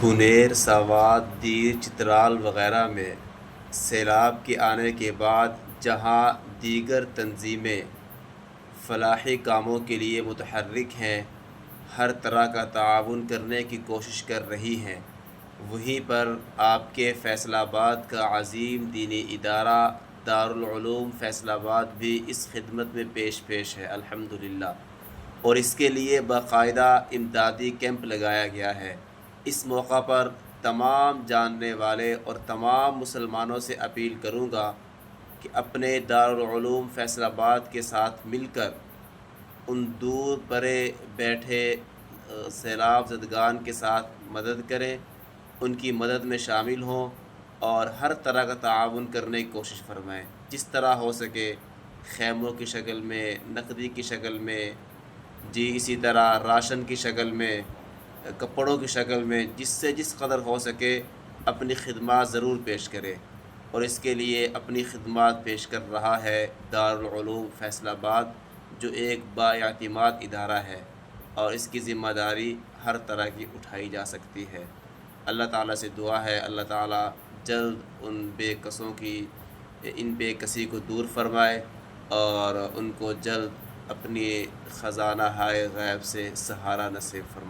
بنیر، سوات، دیر، چترال وغیرہ میں سیلاب کے آنے کے بعد جہاں دیگر تنظیمیں فلاحی کاموں کے لیے متحرک ہیں، ہر طرح کا تعاون کرنے کی کوشش کر رہی ہیں، وہیں پر آپ کے فیصل آباد کا عظیم دینی ادارہ دارالعلوم فیصل آباد بھی اس خدمت میں پیش ہے الحمدللہ، اور اس کے لیے باقاعدہ امدادی کیمپ لگایا گیا ہے۔ اس موقع پر تمام جاننے والے اور تمام مسلمانوں سے اپیل کروں گا کہ اپنے دارالعلوم فیصل آباد کے ساتھ مل کر ان دور پرے بیٹھے سیلاب زدگان کے ساتھ مدد کریں، ان کی مدد میں شامل ہوں اور ہر طرح کا تعاون کرنے کی کوشش فرمائیں، جس طرح ہو سکے، خیموں کی شکل میں، نقدی کی شکل میں، اسی طرح راشن کی شکل میں، کپڑوں کی شکل میں، جس سے جس قدر ہو سکے اپنی خدمات ضرور پیش کرے، اور اس کے لیے اپنی خدمات پیش کر رہا ہے دارالعلوم فیصل آباد، جو ایک بااعتماد ادارہ ہے، اور اس کی ذمہ داری ہر طرح کی اٹھائی جا سکتی ہے۔ اللہ تعالیٰ سے دعا ہے اللہ تعالیٰ جلد ان بے کسی کو دور فرمائے اور ان کو جلد اپنی خزانہ ہائے غیب سے سہارا نصیب فرمائے۔